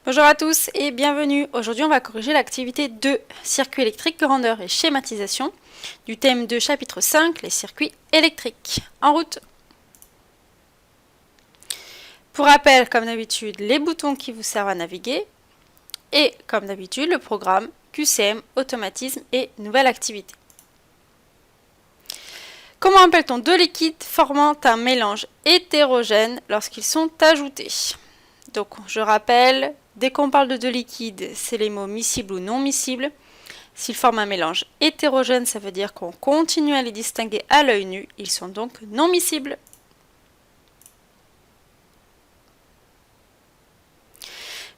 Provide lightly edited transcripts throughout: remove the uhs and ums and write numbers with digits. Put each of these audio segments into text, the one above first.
Bonjour à tous et bienvenue. Aujourd'hui, on va corriger l'activité 2, circuit électrique, grandeur et schématisation, du thème 2, chapitre 5, les circuits électriques. En route. Pour rappel, comme d'habitude, les boutons qui vous servent à naviguer et, comme d'habitude, le programme QCM, automatisme et nouvelle activité. Comment appelle-t-on deux liquides formant un mélange hétérogène lorsqu'ils sont ajoutés? Donc, je rappelle, dès qu'on parle de deux liquides, c'est les mots miscibles ou non miscibles. S'ils forment un mélange hétérogène, ça veut dire qu'on continue à les distinguer à l'œil nu. Ils sont donc non miscibles.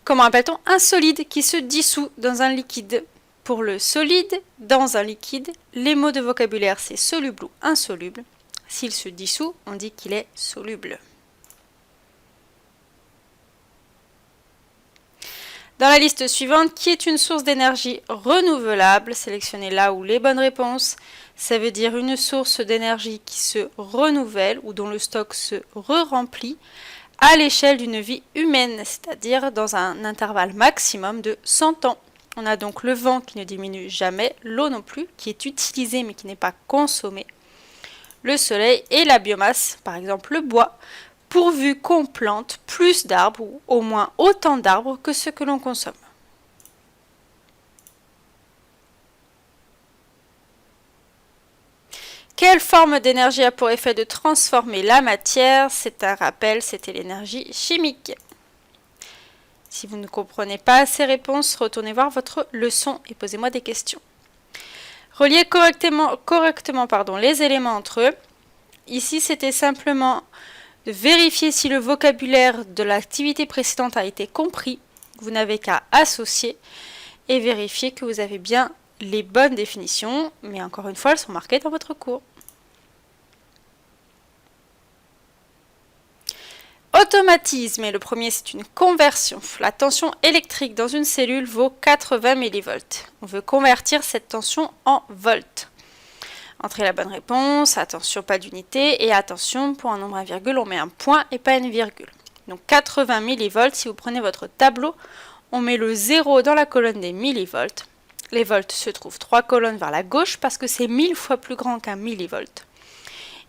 Comment appelle-t-on un solide qui se dissout dans un liquide? Pour le solide dans un liquide, les mots de vocabulaire c'est soluble ou insoluble. S'il se dissout, on dit qu'il est soluble. Dans la liste suivante, qui est une source d'énergie renouvelable? Sélectionnez là où les bonnes réponses. Ça veut dire une source d'énergie qui se renouvelle ou dont le stock se re-remplit à l'échelle d'une vie humaine, c'est-à-dire dans un intervalle maximum de 100 ans. On a donc le vent qui ne diminue jamais, l'eau non plus, qui est utilisée mais qui n'est pas consommée, le soleil et la biomasse, par exemple le bois, pourvu qu'on plante plus d'arbres ou au moins autant d'arbres que ce que l'on consomme. Quelle forme d'énergie a pour effet de transformer la matière? C'est un rappel, c'était l'énergie chimique. Si vous ne comprenez pas ces réponses, retournez voir votre leçon et posez-moi des questions. Reliez correctement les éléments entre eux. Ici, c'était simplement de vérifier si le vocabulaire de l'activité précédente a été compris. Vous n'avez qu'à associer et vérifier que vous avez bien les bonnes définitions, mais encore une fois, elles sont marquées dans votre cours. Automatisme, et le premier c'est une conversion. La tension électrique dans une cellule vaut 80 mV. On veut convertir cette tension en volts. Entrez la bonne réponse, attention pas d'unité, et attention pour un nombre à virgule, on met un point et pas une virgule. Donc 80 mV, si vous prenez votre tableau, on met le 0 dans la colonne des millivolts. Les volts se trouvent 3 colonnes vers la gauche parce que c'est 1000 fois plus grand qu'un millivolt.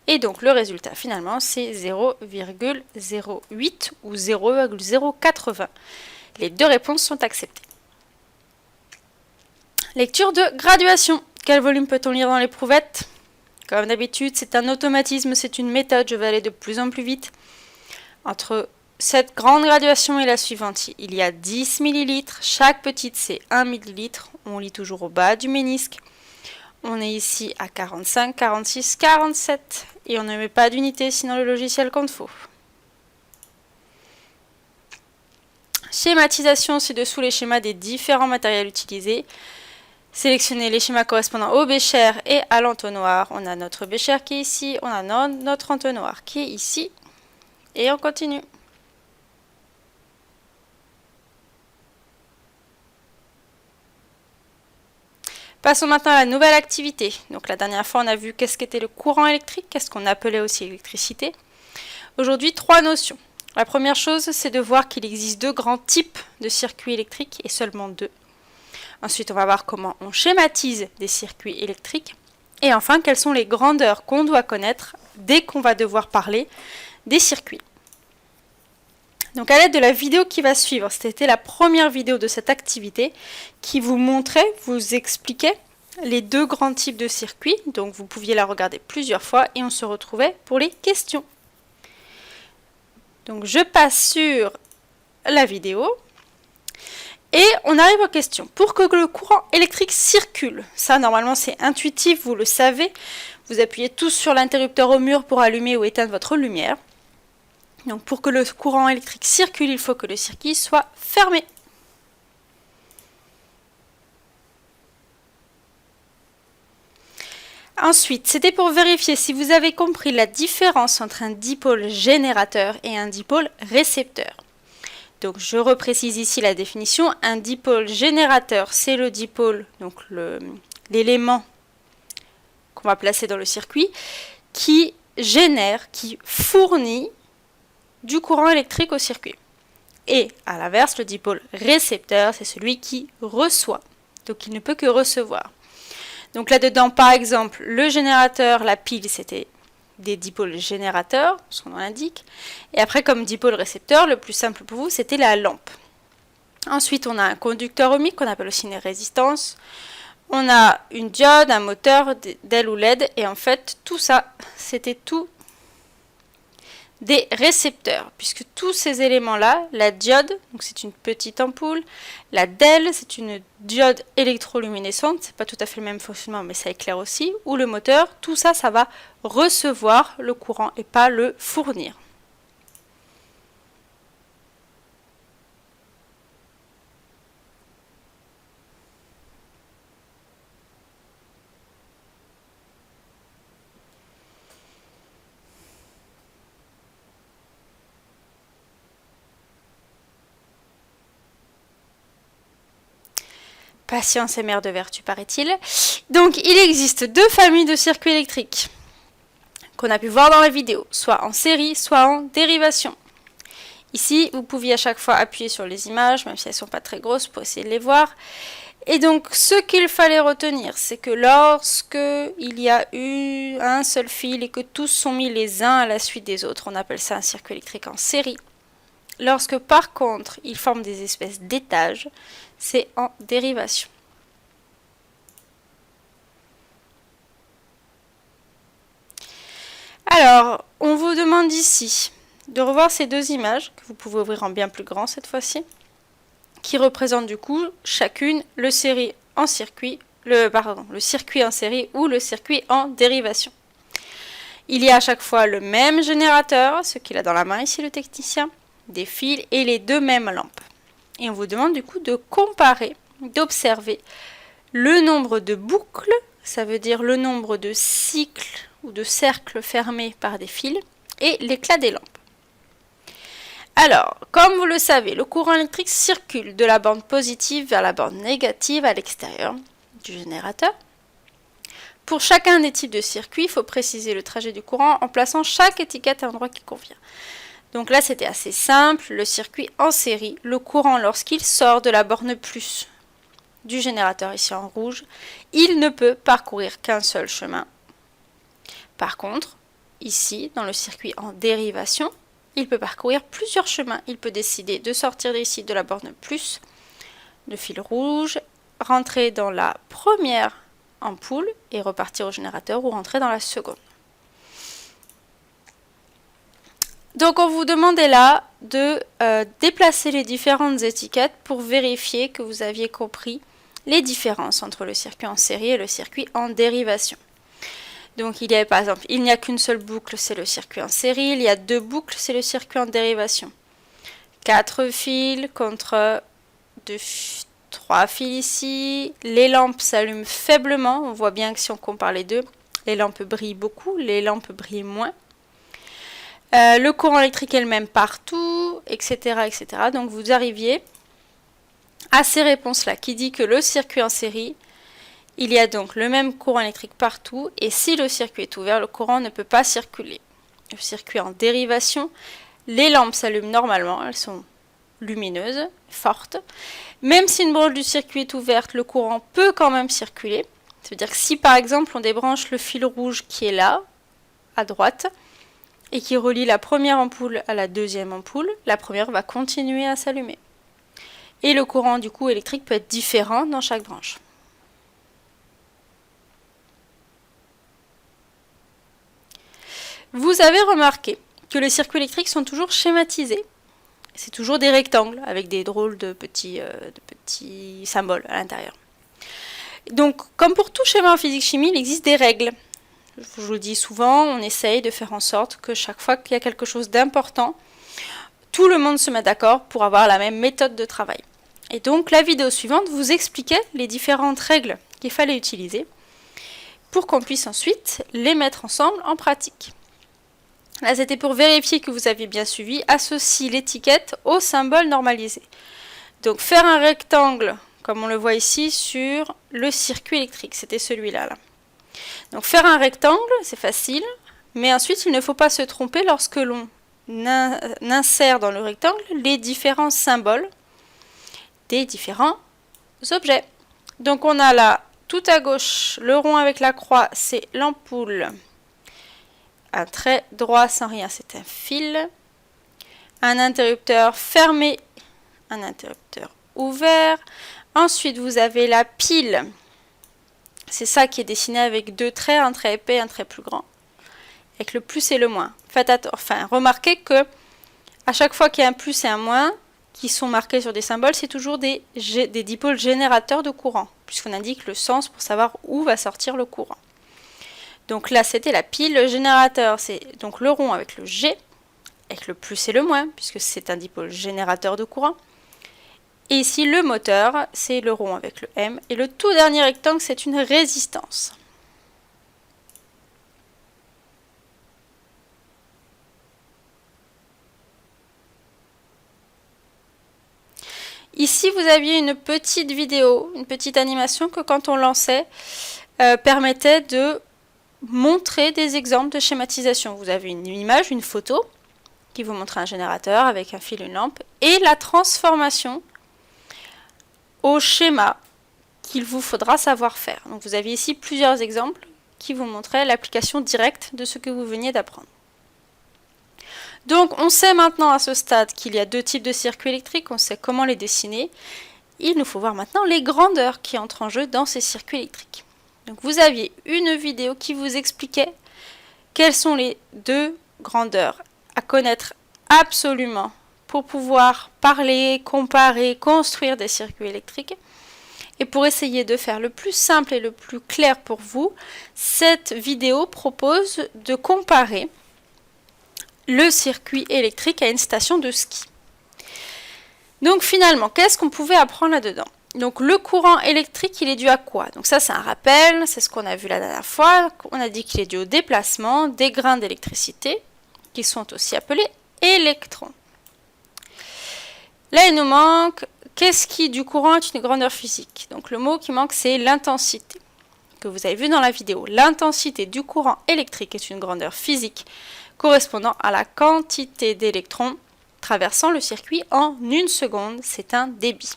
Et donc le résultat finalement c'est 0,08 ou 0,080. Les deux réponses sont acceptées. Lecture de graduation. Quel volume peut-on lire dans l'éprouvettes? Comme d'habitude, c'est un automatisme, c'est une méthode, je vais aller de plus en plus vite. Entre cette grande graduation et la suivante, il y a 10 ml, chaque petite c'est 1 ml, on lit toujours au bas du ménisque. On est ici à 45, 46, 47 et on ne met pas d'unité sinon le logiciel compte faux. Schématisation, ci-dessous les schémas des différents matériels utilisés. Sélectionnez les schémas correspondant au bécher et à l'entonnoir. On a notre bécher qui est ici, on a notre entonnoir qui est ici et on continue. Passons maintenant à la nouvelle activité. Donc la dernière fois, on a vu qu'est-ce qu'était le courant électrique, qu'est-ce qu'on appelait aussi l'électricité. Aujourd'hui, 3 notions. La première chose, c'est de voir qu'il existe 2 grands types de circuits électriques et seulement 2. Ensuite, on va voir comment on schématise des circuits électriques. Et enfin, quelles sont les grandeurs qu'on doit connaître dès qu'on va devoir parler des circuits. Donc à l'aide de la vidéo qui va suivre, c'était la première vidéo de cette activité qui vous montrait, vous expliquait les 2 grands types de circuits. Donc vous pouviez la regarder plusieurs fois et on se retrouvait pour les questions. Donc je passe sur la vidéo et on arrive aux questions. Pour que le courant électrique circule, ça normalement c'est intuitif, vous le savez, vous appuyez tous sur l'interrupteur au mur pour allumer ou éteindre votre lumière. Donc pour que le courant électrique circule, il faut que le circuit soit fermé. Ensuite, c'était pour vérifier si vous avez compris la différence entre un dipôle générateur et un dipôle récepteur. Donc je reprécise ici la définition. Un dipôle générateur, c'est le dipôle, donc l'élément qu'on va placer dans le circuit, qui génère, qui fournit du courant électrique au circuit. Et à l'inverse, le dipôle récepteur, c'est celui qui reçoit. Donc il ne peut que recevoir. Donc là-dedans, par exemple, le générateur, la pile, c'était des dipôles générateurs, son nom l'indique. Et après, comme dipôle récepteur, le plus simple pour vous, c'était la lampe. Ensuite, on a un conducteur ohmique qu'on appelle aussi une résistance. On a une diode, un moteur, DEL ou LED. Et en fait, tout ça, c'était tout des récepteurs, puisque tous ces éléments-là, la diode, donc c'est une petite ampoule, la DEL, c'est une diode électroluminescente, c'est pas tout à fait le même fonctionnement, mais ça éclaire aussi, ou le moteur, tout ça, ça va recevoir le courant et pas le fournir. Patience est mère de vertu, paraît-il. Donc, il existe deux familles de circuits électriques qu'on a pu voir dans la vidéo, soit en série, soit en dérivation. Ici, vous pouviez à chaque fois appuyer sur les images, même si elles ne sont pas très grosses, pour essayer de les voir. Et donc, ce qu'il fallait retenir, c'est que lorsque il y a eu un seul fil et que tous sont mis les uns à la suite des autres, on appelle ça un circuit électrique en série. Lorsque par contre, ils forment des espèces d'étages, c'est en dérivation. Alors, on vous demande ici de revoir ces deux images, que vous pouvez ouvrir en bien plus grand cette fois-ci, qui représentent du coup chacune le circuit en série ou le circuit en dérivation. Il y a à chaque fois le même générateur, ce qu'il a dans la main ici le technicien, des fils et les deux mêmes lampes. Et on vous demande du coup de comparer, d'observer le nombre de boucles, ça veut dire le nombre de cycles ou de cercles fermés par des fils, et l'éclat des lampes. Alors, comme vous le savez, le courant électrique circule de la bande positive vers la bande négative à l'extérieur du générateur. Pour chacun des types de circuits, il faut préciser le trajet du courant en plaçant chaque étiquette à un endroit qui convient. Donc là, c'était assez simple. Le circuit en série, le courant, lorsqu'il sort de la borne plus du générateur, ici en rouge, il ne peut parcourir qu'un seul chemin. Par contre, ici, dans le circuit en dérivation, il peut parcourir plusieurs chemins. Il peut décider de sortir ici de la borne plus, de fil rouge, rentrer dans la première ampoule et repartir au générateur ou rentrer dans la seconde. Donc on vous demandait là de déplacer les différentes étiquettes pour vérifier que vous aviez compris les différences entre le circuit en série et le circuit en dérivation. Donc il y a par exemple, il n'y a qu'une seule boucle, c'est le circuit en série, il y a deux boucles, c'est le circuit en dérivation. 4 fils contre 3 fils ici, les lampes s'allument faiblement, on voit bien que si on compare les deux, les lampes brillent beaucoup, les lampes brillent moins. Le courant électrique est le même partout, etc., etc. Donc vous arriviez à ces réponses-là qui dit que le circuit en série, il y a donc le même courant électrique partout et si le circuit est ouvert, le courant ne peut pas circuler. Le circuit en dérivation, les lampes s'allument normalement, elles sont lumineuses, fortes. Même si une branche du circuit est ouverte, le courant peut quand même circuler. Ça veut dire que si par exemple on débranche le fil rouge qui est là, à droite, et qui relie la première ampoule à la deuxième ampoule, la première va continuer à s'allumer. Et le courant du coup électrique peut être différent dans chaque branche. Vous avez remarqué que les circuits électriques sont toujours schématisés. C'est toujours des rectangles avec des drôles de petits symboles à l'intérieur. Donc, comme pour tout schéma en physique-chimie, il existe des règles. Je vous le dis souvent, on essaye de faire en sorte que chaque fois qu'il y a quelque chose d'important, tout le monde se met d'accord pour avoir la même méthode de travail. Et donc, la vidéo suivante vous expliquait les différentes règles qu'il fallait utiliser pour qu'on puisse ensuite les mettre ensemble en pratique. Là, c'était pour vérifier que vous aviez bien suivi. Associe l'étiquette au symbole normalisé. Donc, faire un rectangle, comme on le voit ici, sur le circuit électrique. C'était celui-là. Là. Donc, faire un rectangle, c'est facile. Mais ensuite, il ne faut pas se tromper lorsque l'on insère dans le rectangle les différents symboles des différents objets. Donc on a là, tout à gauche, le rond avec la croix, c'est l'ampoule. Un trait droit sans rien, c'est un fil. Un interrupteur fermé, un interrupteur ouvert. Ensuite, vous avez la pile. C'est ça qui est dessiné avec deux traits, un trait épais, un trait plus grand. Avec le plus et le moins. Remarquez que à chaque fois qu'il y a un plus et un moins qui sont marqués sur des symboles, c'est toujours des dipôles générateurs de courant, puisqu'on indique le sens pour savoir où va sortir le courant. Donc là, c'était la pile. Le générateur, c'est donc le rond avec le G, avec le plus et le moins, puisque c'est un dipôle générateur de courant. Et ici, le moteur, c'est le rond avec le M. Et le tout dernier rectangle, c'est une résistance. Ici, vous aviez une petite vidéo, une petite animation que quand on lançait, permettait de montrer des exemples de schématisation. Vous avez une image, une photo, qui vous montre un générateur avec un fil, une lampe, et la transformation au schéma qu'il vous faudra savoir faire. Donc vous avez ici plusieurs exemples qui vous montraient l'application directe de ce que vous veniez d'apprendre. Donc on sait maintenant à ce stade qu'il y a deux types de circuits électriques, on sait comment les dessiner. Il nous faut voir maintenant les grandeurs qui entrent en jeu dans ces circuits électriques. Donc vous aviez une vidéo qui vous expliquait quelles sont les deux grandeurs à connaître absolument pour pouvoir parler, comparer, construire des circuits électriques. Et pour essayer de faire le plus simple et le plus clair pour vous, cette vidéo propose de comparer le circuit électrique à une station de ski. Donc finalement, qu'est-ce qu'on pouvait apprendre là-dedans? Donc le courant électrique, il est dû à quoi? Donc ça, c'est un rappel, c'est ce qu'on a vu la dernière fois. On a dit qu'il est dû au déplacement des grains d'électricité, qui sont aussi appelés électrons. Là, il nous manque, qu'est-ce qui du courant est une grandeur physique? Donc le mot qui manque, c'est l'intensité, que vous avez vu dans la vidéo. L'intensité du courant électrique est une grandeur physique correspondant à la quantité d'électrons traversant le circuit en une seconde, c'est un débit.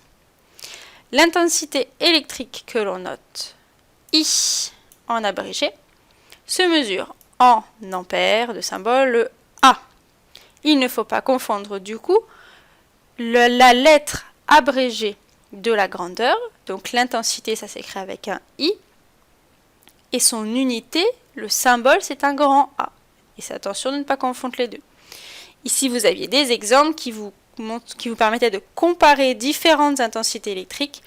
L'intensité électrique que l'on note I en abrégé se mesure en ampères, de symbole A. Il ne faut pas confondre du coup la lettre abrégée de la grandeur, donc l'intensité ça s'écrit avec un I, et son unité, le symbole, c'est un grand A. Et c'est attention de ne pas confondre les deux. Ici, vous aviez des exemples qui vous permettaient de comparer différentes intensités électriques.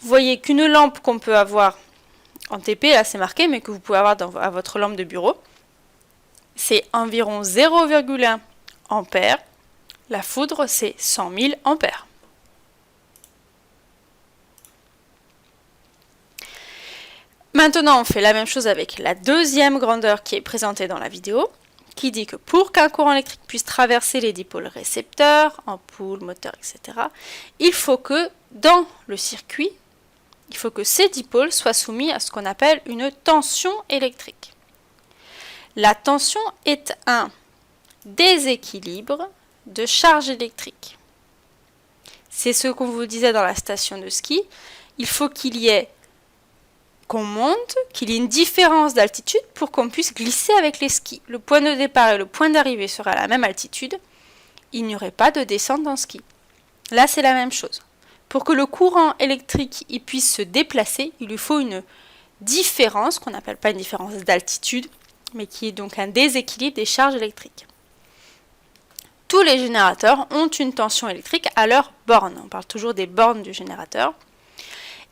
Vous voyez qu'une lampe qu'on peut avoir en TP, là c'est marqué, mais que vous pouvez avoir à votre lampe de bureau, c'est environ 0,1 ampères. La foudre, c'est 100 000 ampères. Maintenant, on fait la même chose avec la deuxième grandeur qui est présentée dans la vidéo, qui dit que pour qu'un courant électrique puisse traverser les dipôles récepteurs, ampoules, moteurs, etc., il faut que dans le circuit, il faut que ces dipôles soient soumis à ce qu'on appelle une tension électrique. La tension est un déséquilibre de charge électrique. C'est ce qu'on vous disait dans la station de ski. Il faut qu'il y ait qu'on monte, qu'il y ait une différence d'altitude pour qu'on puisse glisser avec les skis. Le point de départ et le point d'arrivée seraient à la même altitude. Il n'y aurait pas de descente dans ski. Là, c'est la même chose. Pour que le courant électrique puisse se déplacer, il lui faut une différence, qu'on n'appelle pas une différence d'altitude, mais qui est donc un déséquilibre des charges électriques. Tous les générateurs ont une tension électrique à leur borne. On parle toujours des bornes du générateur.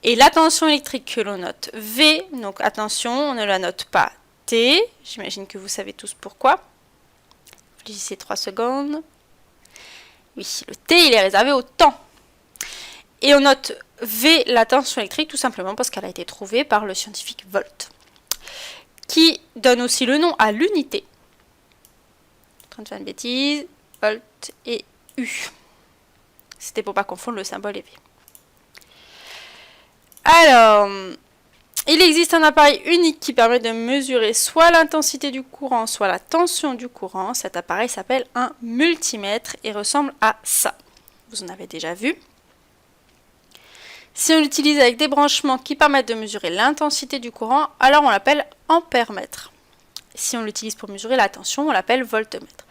Et la tension électrique que l'on note V, donc attention, on ne la note pas T, j'imagine que vous savez tous pourquoi. Réfléchissez 3 secondes. Oui, le T, il est réservé au temps. Et on note V, la tension électrique, tout simplement parce qu'elle a été trouvée par le scientifique Volt, qui donne aussi le nom à l'unité. En train de faire une bêtise, Volt et U. C'était pour pas confondre le symbole et V. Alors, Il existe un appareil unique qui permet de mesurer soit l'intensité du courant, soit la tension du courant. Cet appareil s'appelle un multimètre et ressemble à ça. Vous en avez déjà vu. Si on l'utilise avec des branchements qui permettent de mesurer l'intensité du courant, alors on l'appelle ampèremètre. Si on l'utilise pour mesurer la tension, on l'appelle voltmètre.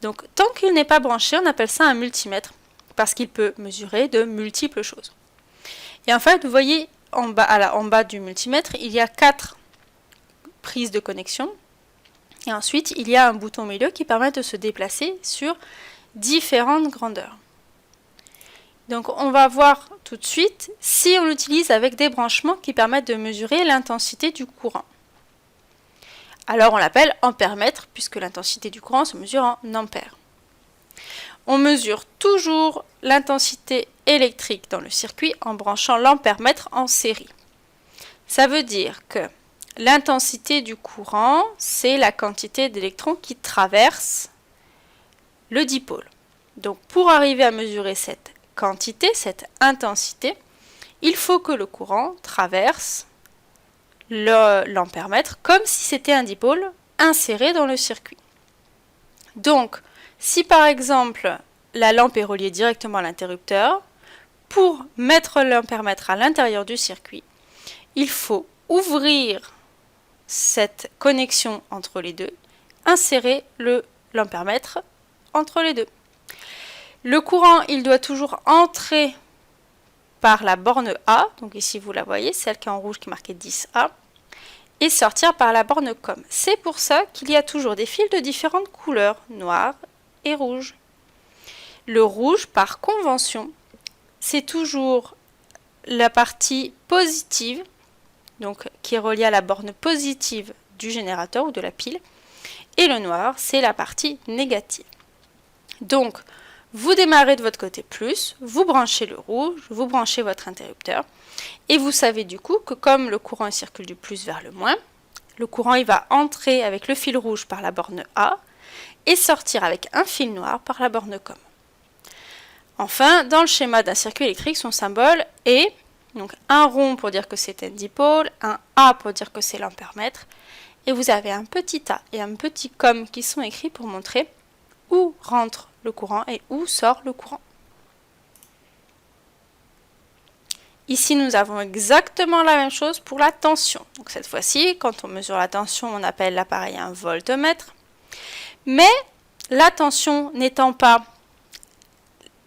Donc tant qu'il n'est pas branché, on appelle ça un multimètre parce qu'il peut mesurer de multiples choses. Et en fait, vous voyez en bas du multimètre, il y a 4 prises de connexion. Et ensuite, il y a un bouton au milieu qui permet de se déplacer sur différentes grandeurs. Donc on va voir tout de suite si on l'utilise avec des branchements qui permettent de mesurer l'intensité du courant. Alors on l'appelle ampèremètre puisque l'intensité du courant se mesure en ampères. On mesure toujours l'intensité électrique dans le circuit en branchant l'ampèremètre en série. Ça veut dire que l'intensité du courant, c'est la quantité d'électrons qui traversent le dipôle. Donc pour arriver à mesurer cette quantité, cette intensité, il faut que le courant traverse l'ampèremètre comme si c'était un dipôle inséré dans le circuit. Donc, si par exemple la lampe est reliée directement à l'interrupteur, pour mettre l'ampèremètre à l'intérieur du circuit, il faut ouvrir cette connexion entre les deux, insérer l'ampèremètre entre les deux. Le courant, il doit toujours entrer par la borne A, donc ici vous la voyez, celle qui est en rouge qui est marquée 10A, et sortir par la borne COM. C'est pour ça qu'il y a toujours des fils de différentes couleurs, noir et rouge. Le rouge, par convention, c'est toujours la partie positive, donc qui est reliée à la borne positive du générateur ou de la pile, et le noir, c'est la partie négative. Donc, vous démarrez de votre côté plus, vous branchez le rouge, vous branchez votre interrupteur, et vous savez du coup que comme le courant circule du plus vers le moins, le courant il va entrer avec le fil rouge par la borne A et sortir avec un fil noir par la borne COM. Enfin, dans le schéma d'un circuit électrique, son symbole est donc un rond pour dire que c'est un dipôle, un A pour dire que c'est l'ampèremètre, et vous avez un petit A et un petit COM qui sont écrits pour montrer où rentre le courant et où sort le courant. Ici, nous avons exactement la même chose pour la tension. Donc cette fois-ci, quand on mesure la tension, on appelle l'appareil un voltmètre. Mais la tension n'étant pas...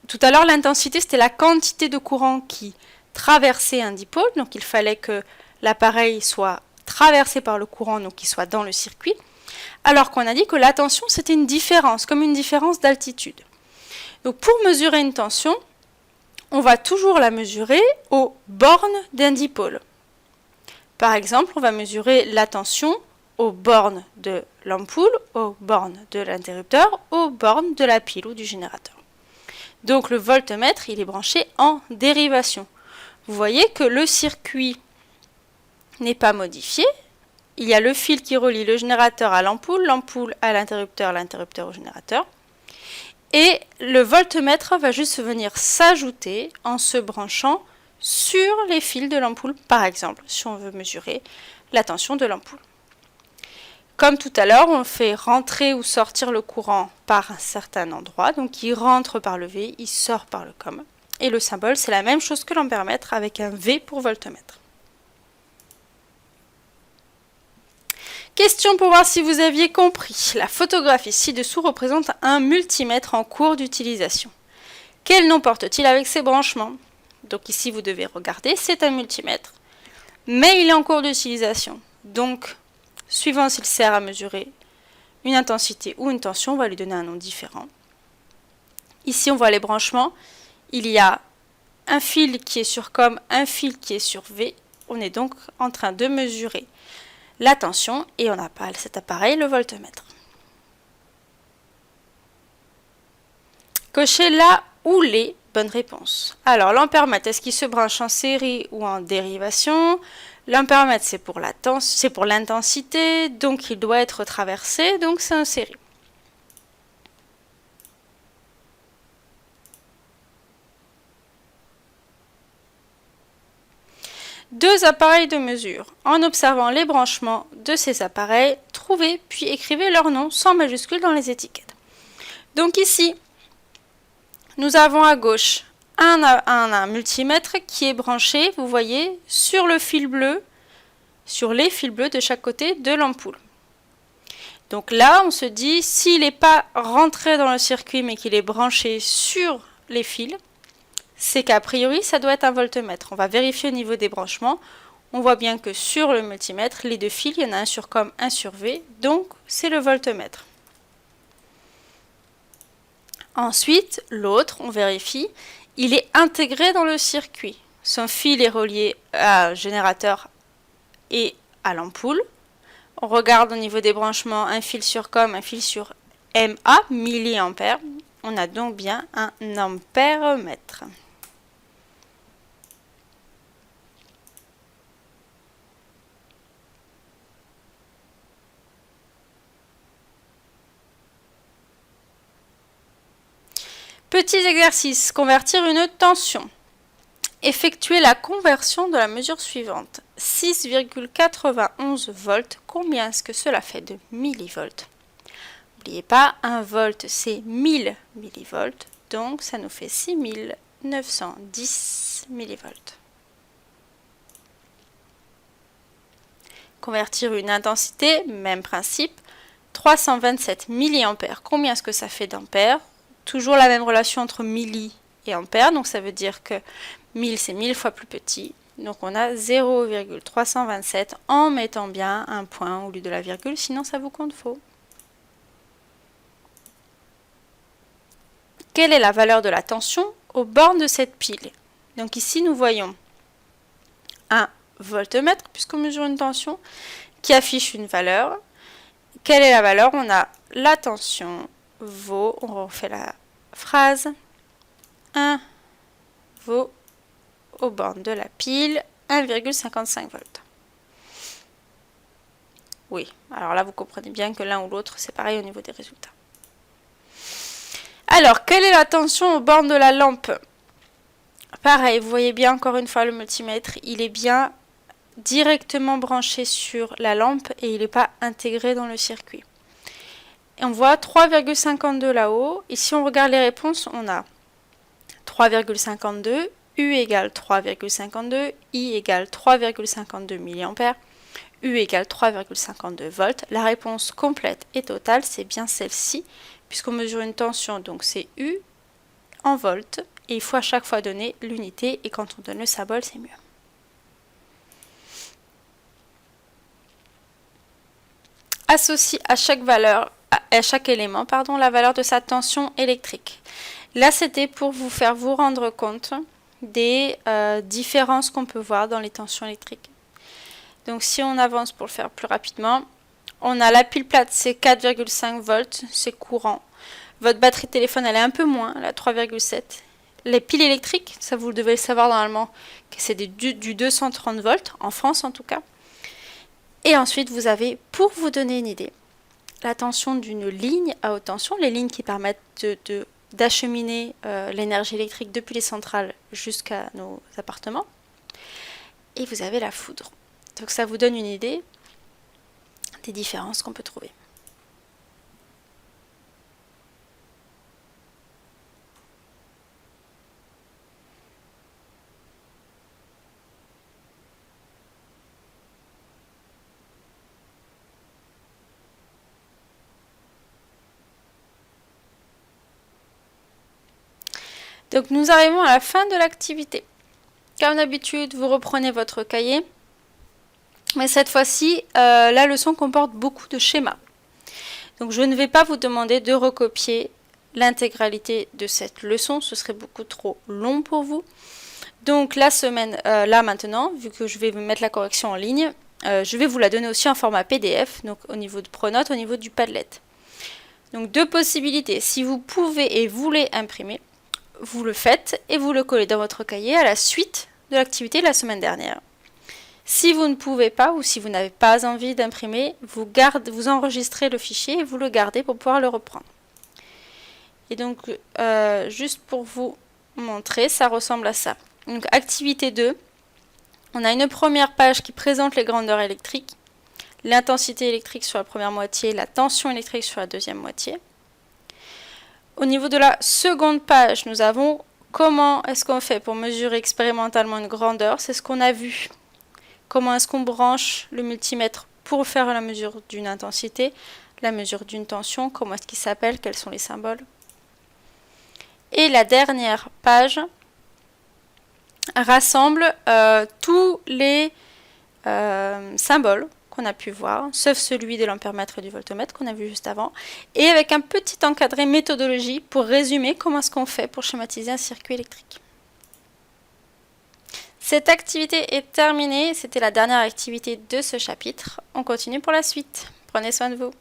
Tout à l'heure, l'intensité, c'était la quantité de courant qui traversait un dipôle. Donc il fallait que l'appareil soit traversé par le courant, donc qu'il soit dans le circuit. Alors qu'on a dit que la tension, c'était une différence, comme une différence d'altitude. Donc pour mesurer une tension, on va toujours la mesurer aux bornes d'un dipôle. Par exemple, on va mesurer la tension aux bornes de l'ampoule, aux bornes de l'interrupteur, aux bornes de la pile ou du générateur. Donc le voltmètre, il est branché en dérivation. Vous voyez que le circuit n'est pas modifié. Il y a le fil qui relie le générateur à l'ampoule, l'ampoule à l'interrupteur, l'interrupteur au générateur. Et le voltmètre va juste venir s'ajouter en se branchant sur les fils de l'ampoule, par exemple, si on veut mesurer la tension de l'ampoule. Comme tout à l'heure, on fait rentrer ou sortir le courant par un certain endroit. Donc il rentre par le V, il sort par le COM. Et le symbole, c'est la même chose que l'ampèremètre avec un V pour voltmètre. Question pour voir si vous aviez compris. La photographie ci-dessous représente un multimètre en cours d'utilisation. Quel nom porte-t-il avec ses branchements? Donc ici, vous devez regarder, c'est un multimètre, mais il est en cours d'utilisation. Donc, suivant s'il sert à mesurer une intensité ou une tension, on va lui donner un nom différent. Ici, on voit les branchements. Il y a un fil qui est sur COM, un fil qui est sur V. On est donc en train de mesurer la tension et on appelle cet appareil le voltmètre. Cochez la ou les bonnes réponses. Alors l'ampèremètre, est-ce qu'il se branche en série ou en dérivation? L'ampèremètre, c'est pour l'intensité, donc il doit être traversé, donc c'est en série. 2 appareils de mesure. En observant les branchements de ces appareils, trouvez puis écrivez leur nom sans majuscule dans les étiquettes. Donc ici, nous avons à gauche un multimètre qui est branché, vous voyez, sur le fil bleu, sur les fils bleus de chaque côté de l'ampoule. Donc là, on se dit, s'il n'est pas rentré dans le circuit, mais qu'il est branché sur les fils, c'est qu'a priori, ça doit être un voltmètre. On va vérifier au niveau des branchements. On voit bien que sur le multimètre, les 2 fils, il y en a un sur COM, un sur V, donc c'est le voltmètre. Ensuite, l'autre, on vérifie, il est intégré dans le circuit. Son fil est relié à générateur et à l'ampoule. On regarde au niveau des branchements, un fil sur COM, un fil sur MA, milliampères. On a donc bien un ampère-mètre. Petit exercice, convertir une tension. Effectuez la conversion de la mesure suivante. 6,91 volts, combien est-ce que cela fait de millivolts? N'oubliez pas, 1 volt c'est 1000 millivolts, donc ça nous fait 6910 millivolts. Convertir une intensité, même principe, 327 milliampères, combien est-ce que ça fait d'ampères? Toujours la même relation entre milli et ampère, donc ça veut dire que 1000 c'est 1000 fois plus petit, donc on a 0,327 en mettant bien un point au lieu de la virgule, sinon ça vous compte faux. Quelle est la valeur de la tension aux bornes de cette pile? Donc ici nous voyons un voltmètre, puisqu'on mesure une tension, qui affiche une valeur. Quelle est la valeur? On a la tension vaut, on refait la phrase, 1 vaut aux bornes de la pile 1,55 volts. Oui, alors là vous comprenez bien que l'un ou l'autre c'est pareil au niveau des résultats. Alors, quelle est la tension aux bornes de la lampe? Pareil, vous voyez bien encore une fois le multimètre, il est bien directement branché sur la lampe et il n'est pas intégré dans le circuit. Et on voit 3,52 là-haut. Et si on regarde les réponses, on a 3,52, U égale 3,52, I égale 3,52 mA, U égale 3,52 volts. La réponse complète et totale, c'est bien celle-ci, puisqu'on mesure une tension, donc c'est U en volts. Et il faut à chaque fois donner l'unité, et quand on donne le symbole, c'est mieux. Associe à chaque élément, la valeur de sa tension électrique. Là, c'était pour vous faire vous rendre compte des différences qu'on peut voir dans les tensions électriques. Donc, si on avance pour le faire plus rapidement, on a la pile plate, c'est 4,5 volts, c'est courant. Votre batterie de téléphone, elle est un peu moins, elle a 3,7. Les piles électriques, ça vous devez le savoir normalement, que c'est du 230 volts, en France en tout cas. Et ensuite, vous avez, pour vous donner une idée, la tension d'une ligne à haute tension, les lignes qui permettent d'acheminer l'énergie électrique depuis les centrales jusqu'à nos appartements. Et vous avez la foudre. Donc ça vous donne une idée des différences qu'on peut trouver. Donc nous arrivons à la fin de l'activité. Comme d'habitude, vous reprenez votre cahier. Mais cette fois-ci, la leçon comporte beaucoup de schémas. Donc je ne vais pas vous demander de recopier l'intégralité de cette leçon. Ce serait beaucoup trop long pour vous. Donc la semaine, là maintenant, vu que je vais vous mettre la correction en ligne, je vais vous la donner aussi en format PDF, donc au niveau de Pronote, au niveau du Padlet. Donc deux possibilités. Si vous pouvez et voulez imprimer, vous le faites et vous le collez dans votre cahier à la suite de l'activité de la semaine dernière. Si vous ne pouvez pas ou si vous n'avez pas envie d'imprimer, vous enregistrez le fichier et vous le gardez pour pouvoir le reprendre. Et donc, juste pour vous montrer, ça ressemble à ça. Donc, activité 2, On a une première page qui présente les grandeurs électriques, l'intensité électrique sur la première moitié, la tension électrique sur la deuxième moitié. Au niveau de la seconde page, nous avons comment est-ce qu'on fait pour mesurer expérimentalement une grandeur. C'est ce qu'on a vu. Comment est-ce qu'on branche le multimètre pour faire la mesure d'une intensité, la mesure d'une tension, comment est-ce qu'il s'appelle, quels sont les symboles. Et la dernière page rassemble tous les symboles qu'on a pu voir, sauf celui de l'ampèremètre et du voltomètre qu'on a vu juste avant, et avec un petit encadré méthodologie pour résumer comment est-ce qu'on fait pour schématiser un circuit électrique. Cette activité est terminée, c'était la dernière activité de ce chapitre. On continue pour la suite. Prenez soin de vous.